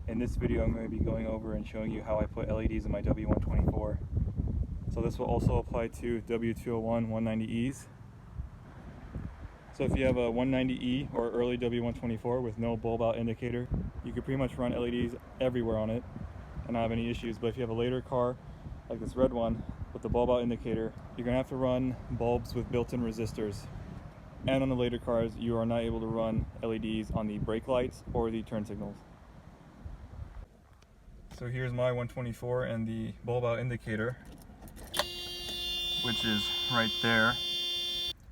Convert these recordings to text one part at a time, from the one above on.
In this video I'm going to be going over and showing you how I put LEDs in my W124. So this will also apply to W201 190Es. So if you have a 190E or early W124 with no bulb out indicator, you could pretty much run LEDs everywhere on it and not have any issues. But if you have a later car like this red one with the bulb out indicator, you're going to have to run bulbs with built-in resistors. And on the later cars, you are not able to run LEDs on the brake lights or the turn signals. So here's my 124 and the bulb out indicator, which is right there.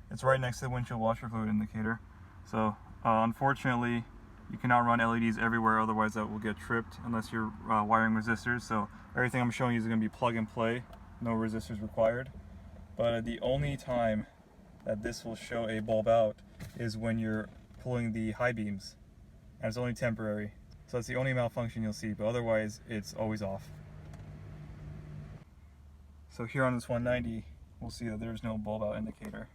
It's right next to the windshield washer fluid indicator. So unfortunately, you cannot run LEDs everywhere, otherwise that will get tripped unless you're wiring resistors. So everything I'm showing you is going to be plug and play, no resistors required. But the only time that this will show a bulb out is when you're pulling the high beams, and it's only temporary. So that's the only malfunction you'll see, but otherwise it's always off. So here on this 190, we'll see that there's no bulb out indicator.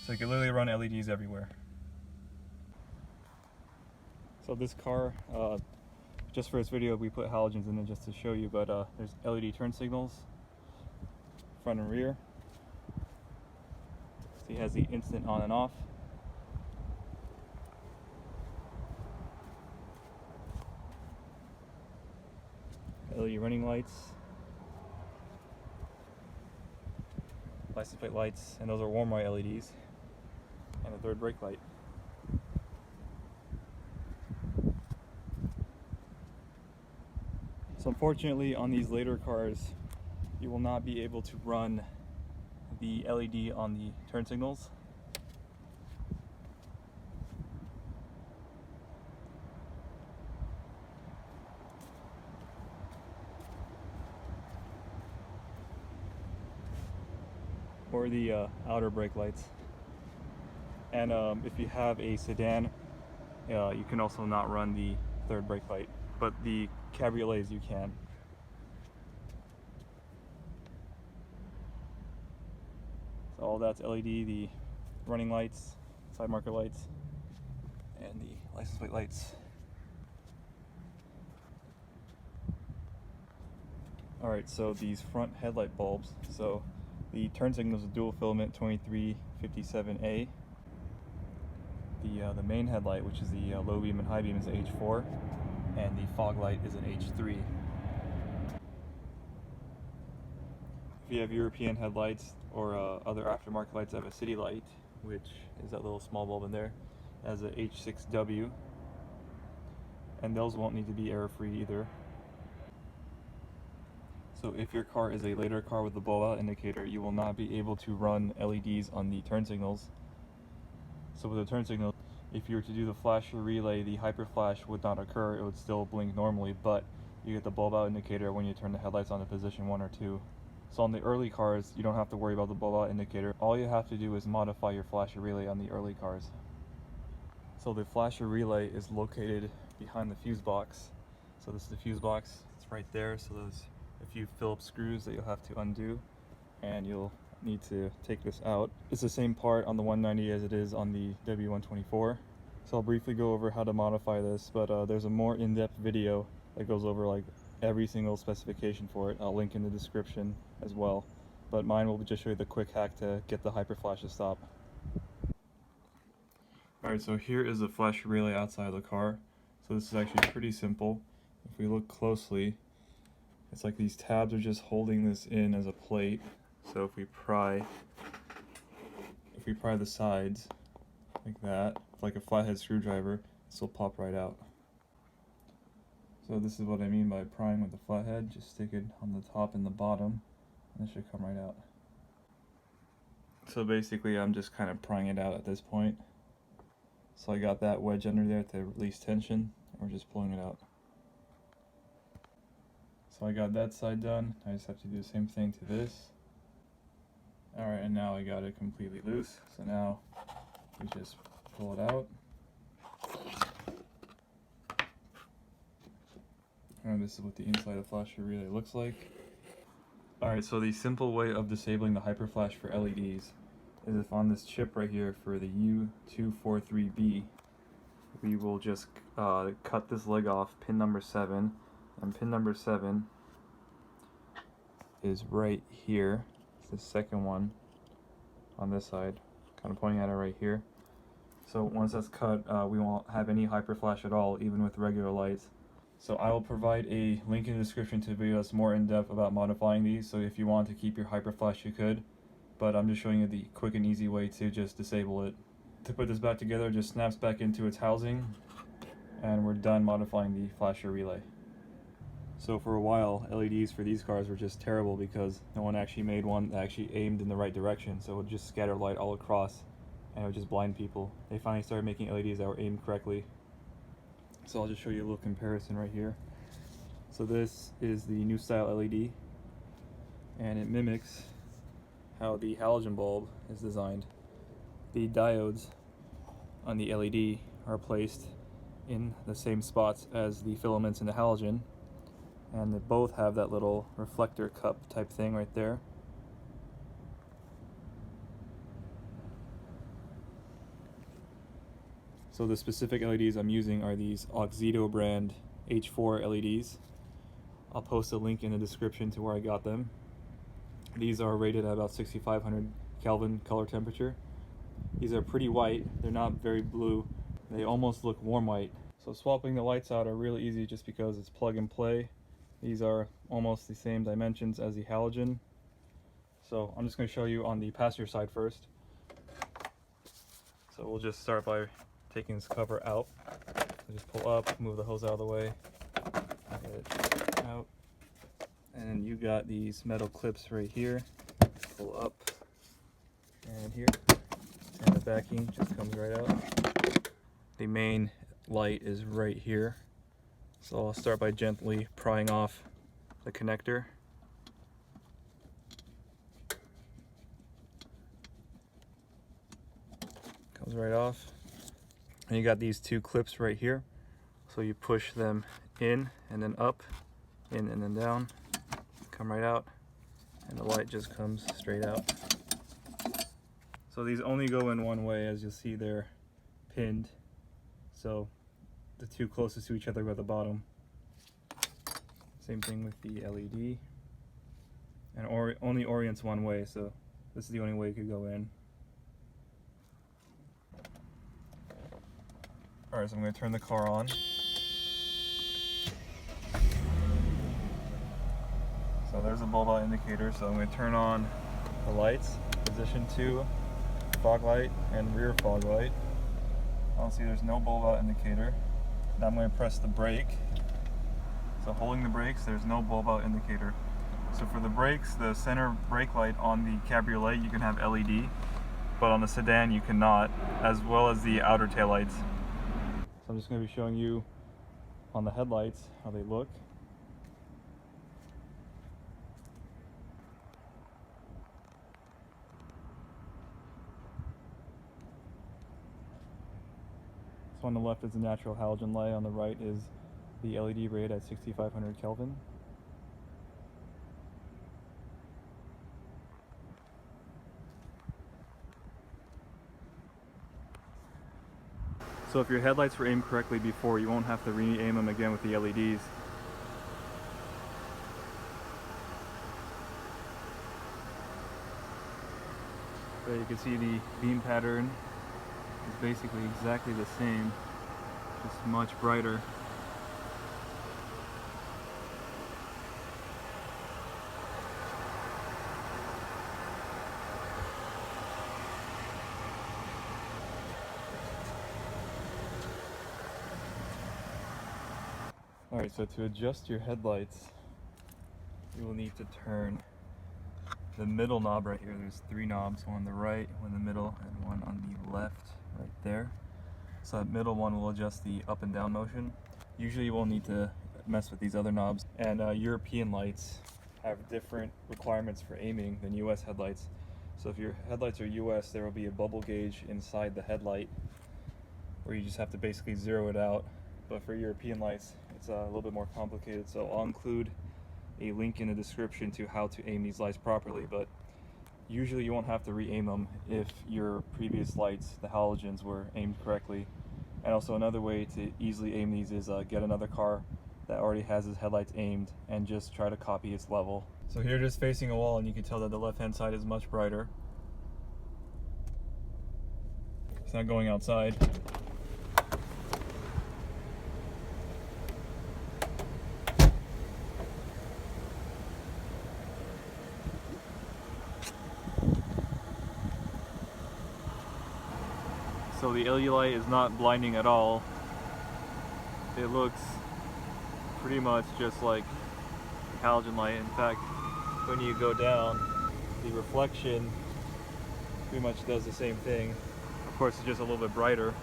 So you can literally run LEDs everywhere. So this car, just for this video, we put halogens in it just to show you, but there's LED turn signals, front and rear. So he has the instant on and off. LED running lights, license plate lights, and those are warm white LEDs, and a third brake light. So unfortunately on these later cars, you will not be able to run the LED on the turn signals. Or the outer brake lights. And if you have a sedan, you can also not run the third brake light, but the Cabriolets you can. So all that's LED, the running lights, side marker lights, and the license plate lights. Alright, so these front headlight bulbs, so the turn signal is a dual filament 2357A. The main headlight, which is the low beam and high beam, is an H4, and the fog light is an H3. If you have European headlights or other aftermarket lights, that have a city light, which is that little small bulb in there, as a H6W, and those won't need to be error-free either. So if your car is a later car with the bulb out indicator, you will not be able to run LEDs on the turn signals. So with the turn signal, if you were to do the flasher relay, the hyper flash would not occur. It would still blink normally, but you get the bulb out indicator when you turn the headlights on to position 1 or 2. So on the early cars, you don't have to worry about the bulb out indicator. All you have to do is modify your flasher relay on the early cars. So the flasher relay is located behind the fuse box. So this is the fuse box, it's right there. So there's a few Phillips screws that you'll have to undo, and you'll need to take this out. It's the same part on the 190 as it is on the W124. So I'll briefly go over how to modify this, but there's a more in-depth video that goes over like every single specification for it. I'll link in the description as well, but mine will just show you the quick hack to get the hyper flash to stop. Alright, so here is the flash relay outside of the car. So this is actually pretty simple. If we look closely, it's like these tabs are just holding this in as a plate. So if we pry the sides like that, like a flathead screwdriver, this will pop right out. So this is what I mean by prying with the flathead. Just stick it on the top and the bottom, and it should come right out. So basically I'm just kind of prying it out at this point. So I got that wedge under there to release tension, and we're just pulling it out. So I got that side done. I just have to do the same thing to this. Alright, and now I got it completely loose. So now we just pull it out. And this is what the inside of the flasher relay looks like. Alright, so the simple way of disabling the hyper flash for LEDs is if on this chip right here for the U243B, we will just cut this leg off, pin number 7, and pin number 7 is right here. It's the second one on this side, kind of pointing at it right here. So once that's cut, we won't have any hyper flash at all, even with regular lights. So I will provide a link in the description to video that's more in depth about modifying these. So if you want to keep your hyper flash, you could, but I'm just showing you the quick and easy way to just disable it. To put this back together, it just snaps back into its housing, and we're done modifying the flasher relay. So for a while, LEDs for these cars were just terrible because no one actually made one that actually aimed in the right direction, so it would just scatter light all across and it would just blind people. They finally started making LEDs that were aimed correctly. So I'll just show you a little comparison right here. So this is the new style LED, and it mimics how the halogen bulb is designed. The diodes on the LED are placed in the same spots as the filaments in the halogen, and they both have that little reflector cup type thing right there. So the specific LEDs I'm using are these Auxito brand H4 LEDs. I'll post a link in the description to where I got them. These are rated at about 6500 Kelvin color temperature. These are pretty white, they're not very blue, they almost look warm white. So swapping the lights out are really easy just because it's plug and play. These are almost the same dimensions as the halogen. So I'm just going to show you on the passenger side first. So we'll just start by taking this cover out. So just pull up, move the hose out of the way, get it out. And you got these metal clips right here. Pull up and here. And the backing just comes right out. The main light is right here. So I'll start by gently prying off the connector. Comes right off. And you got these two clips right here. So you push them in and then up, in and then down, come right out, and the light just comes straight out. So these only go in one way, as you'll see they're pinned. So the two closest to each other go at the bottom. Same thing with the LED. And only orients one way, so this is the only way it could go in. Alright, so I'm going to turn the car on. So there's a bulb out indicator, so I'm going to turn on the lights. Position 2, fog light, and rear fog light. I'll see there's no bulb out indicator. Now I'm going to press the brake. So holding the brakes, there's no bulb out indicator. So for the brakes, the center brake light on the Cabriolet, you can have LED, but on the Sedan you cannot, as well as the outer tail lights. So I'm just going to be showing you on the headlights how they look. So on the left is the natural halogen light, on the right is the LED rated at 6500 Kelvin. So if your headlights were aimed correctly before, you won't have to re-aim them again with the LEDs. So you can see the beam pattern is basically exactly the same, just much brighter. Alright, so to adjust your headlights, you will need to turn the middle knob right here. There's 3 knobs, one on the right, one in the middle, and one on the left right there. So that middle one will adjust the up and down motion. Usually you won't need to mess with these other knobs. And European lights have different requirements for aiming than US headlights. So if your headlights are US, there will be a bubble gauge inside the headlight where you just have to basically zero it out. But for European lights, it's a little bit more complicated. So I'll include a link in the description to how to aim these lights properly, but usually you won't have to re-aim them if your previous lights, the halogens, were aimed correctly. And also another way to easily aim these is get another car that already has its headlights aimed and just try to copy its level. So here, just facing a wall, and you can tell that the left-hand side is much brighter. It's not going outside. So the LED light is not blinding at all. It looks pretty much just like halogen light. In fact, when you go down, the reflection pretty much does the same thing. Of course, it's just a little bit brighter.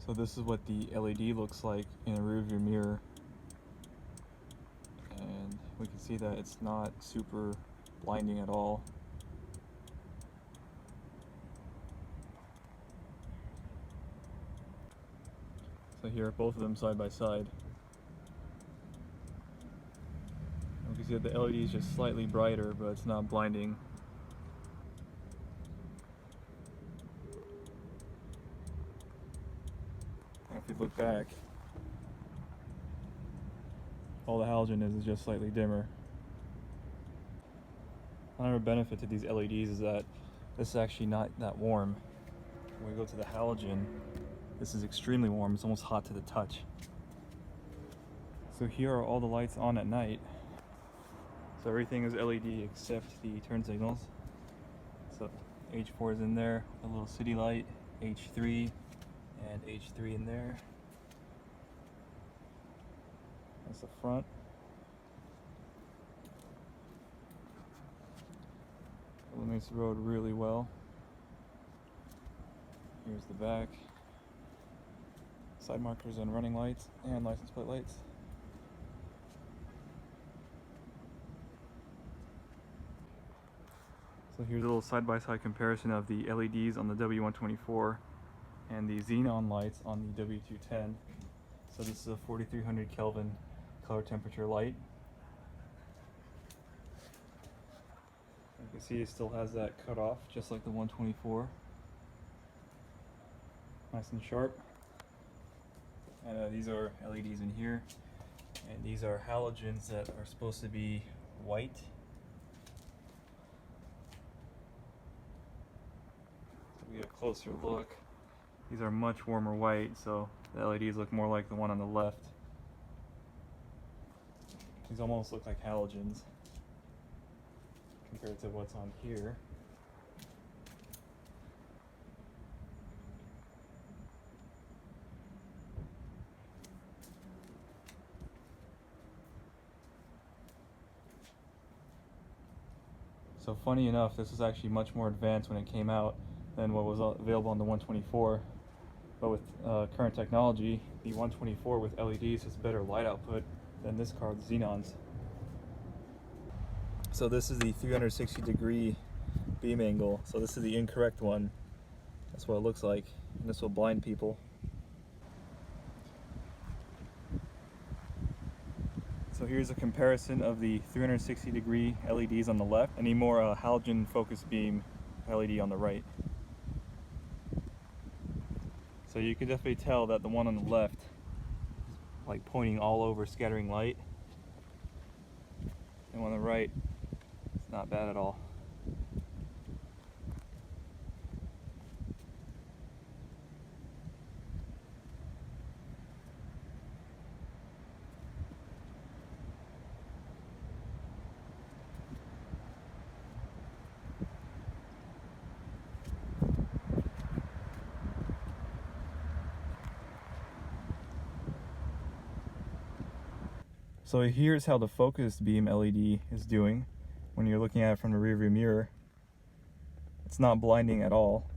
So this is what the LED looks like in a rearview mirror, and we can see that it's not super blinding at all. So here are both of them side by side. And we can see that the LED is just slightly brighter, but it's not blinding. If you look back, all the halogen is just slightly dimmer. Another benefit to these LEDs is that this is actually not that warm. When we go to the halogen, this is extremely warm. It's almost hot to the touch. So here are all the lights on at night. So everything is LED except the turn signals. So H4 is in there, a little city light, H3, and H3 in there. That's the front. Illuminates the road really well. Here's the back. Side markers and running lights and license plate lights. So here's a little side-by-side comparison of the LEDs on the W124 and the xenon lights on the W210. So this is a 4300 Kelvin color temperature light. You can see it still has that cutoff just like the 124. Nice and sharp. And these are LEDs in here, and these are halogens that are supposed to be white. So we get a closer look. These are much warmer white, so the LEDs look more like the one on the left. These almost look like halogens compared to what's on here. So funny enough, this was actually much more advanced when it came out than what was available on the 124. But with current technology, the 124 with LEDs has better light output than this car with xenons. So this is the 360-degree beam angle. So this is the incorrect one. That's what it looks like. And this will blind people. So here's a comparison of the 360-degree LEDs on the left and a more halogen focused beam LED on the right. So you can definitely tell that the one on the left is like pointing all over, scattering light. And on the right, it's not bad at all. So here's how the focused beam LED is doing when you're looking at it from the rearview mirror. It's not blinding at all.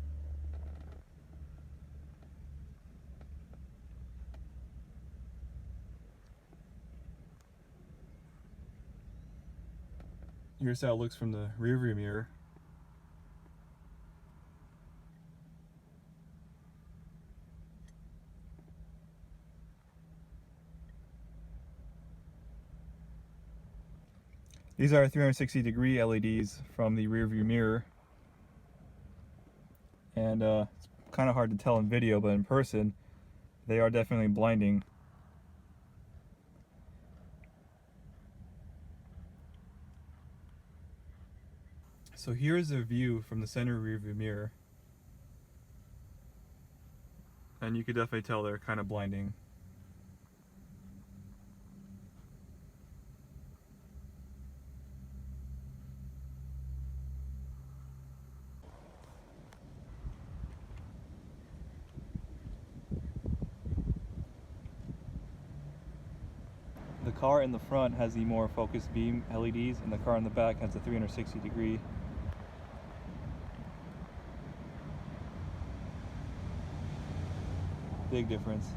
Here's how it looks from the rearview mirror. These are 360-degree LEDs from the rear view mirror, and it's kind of hard to tell in video, but in person they are definitely blinding. So here's a view from the center rear view mirror, and you could definitely tell they're kind of blinding. The car in the front has the more focused beam LEDs, and the car in the back has the 360-degree. Big difference.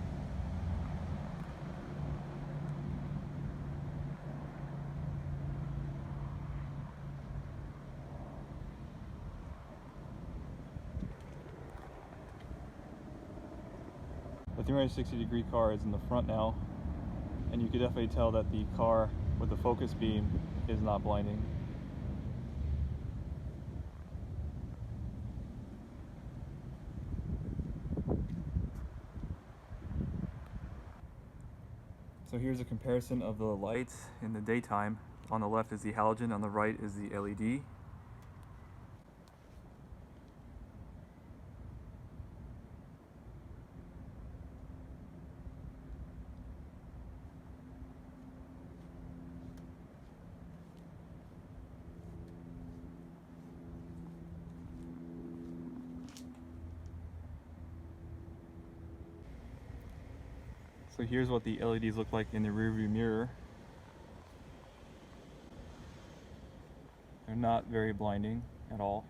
The 360-degree car is in the front now, and you can definitely tell that the car with the focus beam is not blinding. So here's a comparison of the lights in the daytime. On the left is the halogen, on the right is the LED. So here's what the LEDs look like in the rearview mirror. They're not very blinding at all.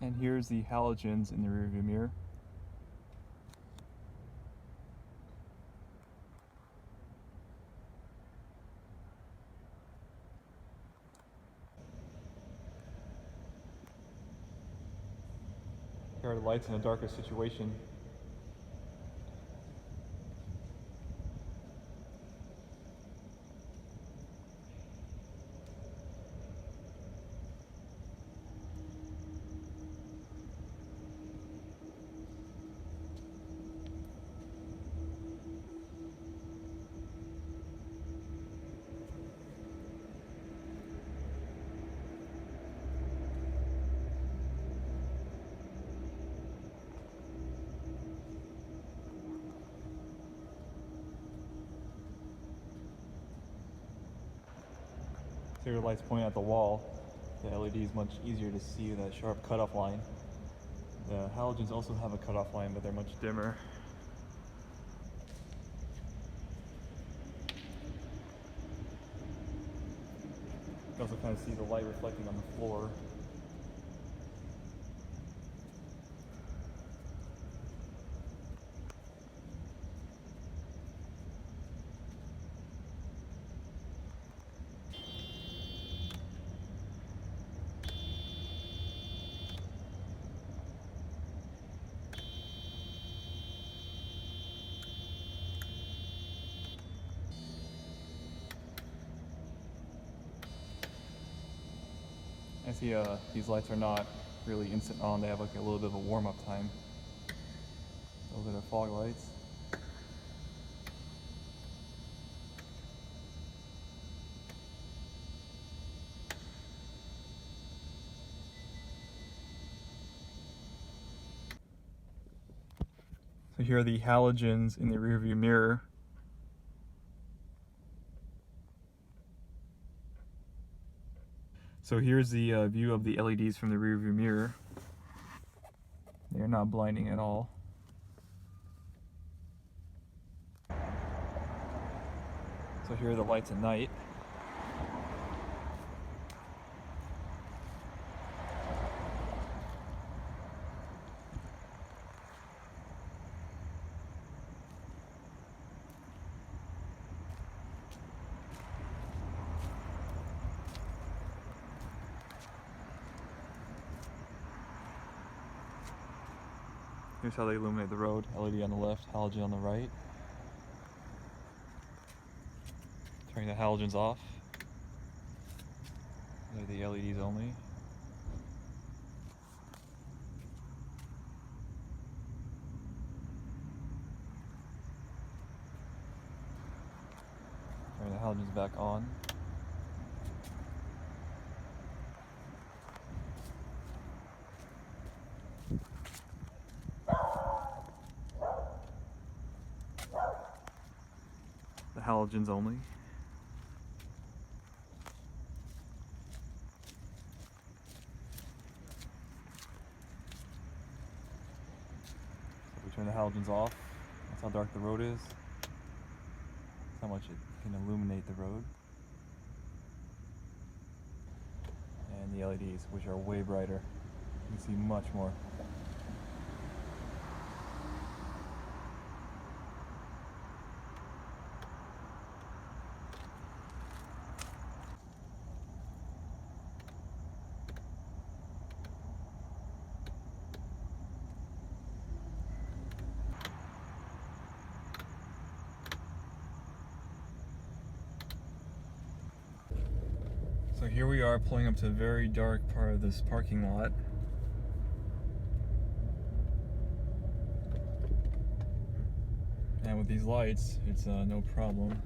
And here's the halogens in the rearview mirror. Here are the lights in a darker situation. So your lights pointing at the wall. The LED is much easier to see that sharp cutoff line. The halogens also have a cutoff line, but they're much dimmer. You can also kind of see the light reflecting on the floor. I see these lights are not really instant on, they have like a little bit of a warm-up time. Those are the fog lights. So here are the halogens in the rearview mirror. So here's the view of the LEDs from the rearview mirror. They are not blinding at all. So here are the lights at night. Here's how they illuminate the road. LED on the left, halogen on the right. Turning the halogens off. They're the LEDs only. Turn the halogens back on. The halogens only. So we turn the halogens off. That's how dark the road is. That's how much it can illuminate the road. And the LEDs, which are way brighter. You can see much more. So here we are pulling up to a very dark part of this parking lot. And with these lights, it's no problem.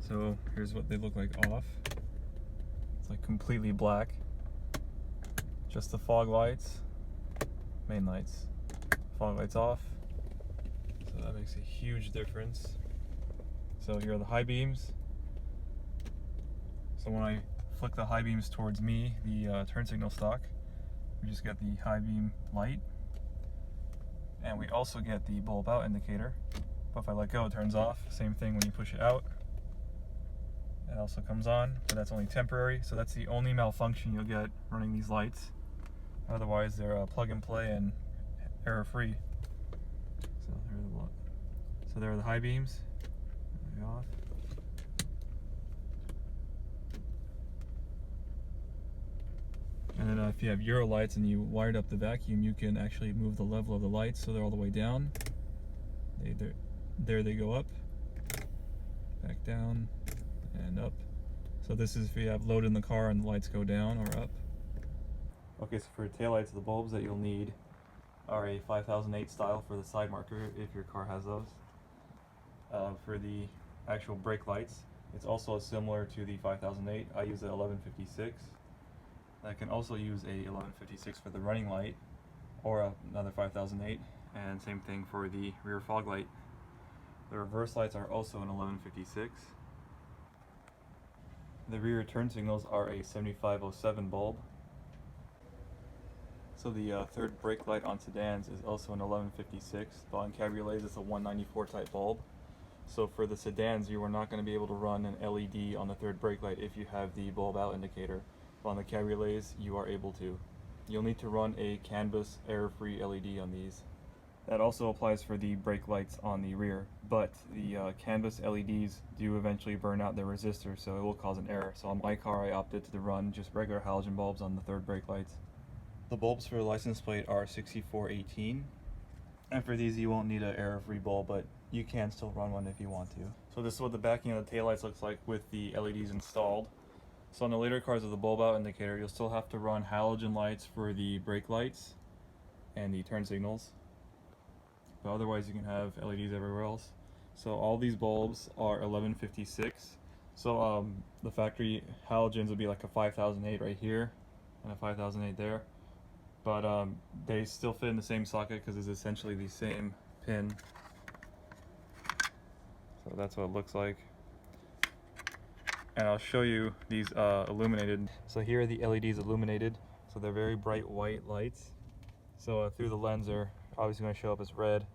So here's what they look like off. It's like completely black. Just the fog lights, main lights. Fog lights off. So that makes a huge difference. So here are the high beams. So when I flick the high beams towards me, the turn signal stock, we just get the high beam light. And we also get the bulb out indicator. But if I let go, it turns off. Same thing when you push it out. It also comes on, but that's only temporary. So that's the only malfunction you'll get running these lights. Otherwise, they're plug and play and error free. So there are the high beams. They're off. And then if you have Euro lights and you wired up the vacuum, you can actually move the level of the lights so they're all the way down. There they go up, back down, and up. So this is if you have load in the car and the lights go down or up. Okay, so for taillights, the bulbs that you'll need are a 5008 style for the side marker if your car has those. For the actual brake lights, it's also similar to the 5008. I use a 1156. I can also use a 1156 for the running light or another 5008, and same thing for the rear fog light. The reverse lights are also an 1156. The rear turn signals are a 7507 bulb. So the third brake light on sedans is also an 1156, but on cabriolets it's a 194 type bulb. So for the sedans, you are not going to be able to run an LED on the third brake light if you have the bulb out indicator. But on the cabriolets, you are able to. You'll need to run a canvas error-free LED on these. That also applies for the brake lights on the rear, but the canvas LEDs do eventually burn out their resistor, so it will cause an error. So on my car, I opted to run just regular halogen bulbs on the third brake lights. The bulbs for the license plate are 6418, and for these you won't need an error-free bulb, but you can still run one if you want to. So this is what the backing of the taillights looks like with the LEDs installed. So on the later cars with the bulb out indicator, you'll still have to run halogen lights for the brake lights and the turn signals. But otherwise you can have LEDs everywhere else. So all these bulbs are 1156. So the factory halogens would be like a 5008 right here and a 5008 there. But they still fit in the same socket because it's essentially the same pin. So that's what it looks like. And I'll show you these illuminated. So here are the LEDs illuminated. So they're very bright white lights. So through the lens they're obviously going to show up as red.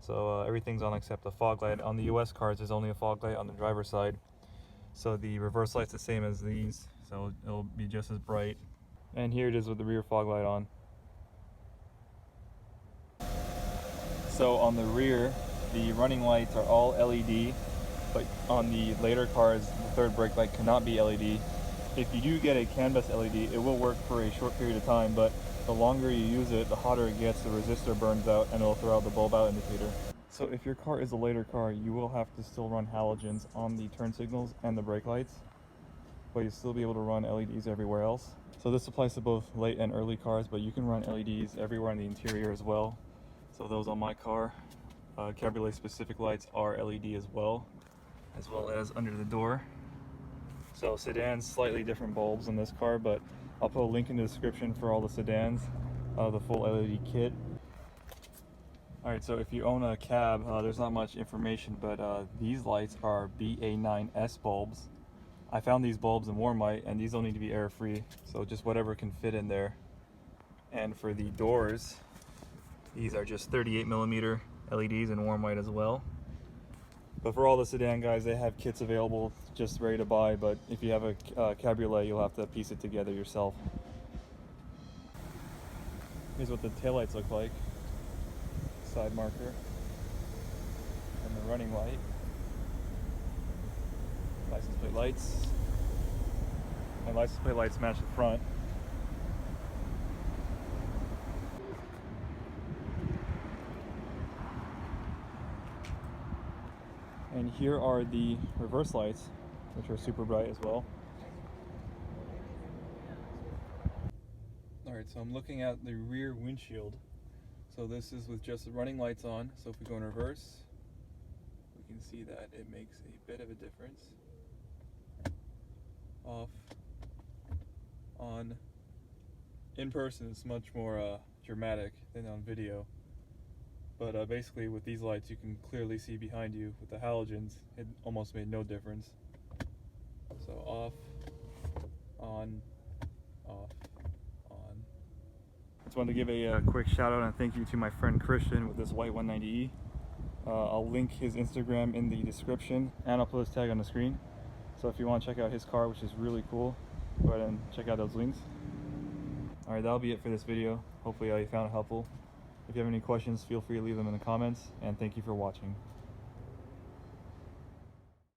So everything's on except the fog light. On the US cars there's only a fog light on the driver's side. So the reverse light's the same as these. So it'll be just as bright. And here it is with the rear fog light on. So on the rear, the running lights are all LED, but on the later cars, the third brake light cannot be LED. if you do get a CAN bus LED, it will work for a short period of time, but the longer you use it, the hotter it gets, the resistor burns out, and it'll throw out the bulb out indicator. So if your car is a later car, you will have to still run halogens on the turn signals and the brake lights, but you'll still be able to run LEDs everywhere else. So this applies to both late and early cars, but you can run LEDs everywhere in the interior as well. So those on my car, Cabriolet specific lights are LED as well as under the door. So sedans, slightly different bulbs in this car, but I'll put a link in the description for all the sedans, the full LED kit. Alright, so if you own a cab, there's not much information, but these lights are BA9S bulbs. I found these bulbs in warm white, and these don't need to be air free, so just whatever can fit in there. And for the doors, these are just 38mm LEDs in warm white as well. But for all the sedan guys, they have kits available just ready to buy, but if you have a Cabriolet, you'll have to piece it together yourself. Here's what the taillights look like. Side marker. And the running light. License plate lights. And license plate lights match the front. And here are the reverse lights, which are super bright as well. Alright, so I'm looking at the rear windshield. So this is with just the running lights on. So if we go in reverse, we can see that it makes a bit of a difference. Off, on. In person, it's much more dramatic than on video. But basically with these lights you can clearly see behind you. With the halogens, it almost made no difference. So off, on, off, on. Just wanted to give a quick shout out and thank you to my friend Christian with this white 190E. I'll link his Instagram in the description, and I'll put his tag on the screen. So if you want to check out his car, which is really cool, go ahead and check out those links. Alright, that'll be it for this video. Hopefully you found it helpful. If you have any questions, feel free to leave them in the comments, and thank you for watching.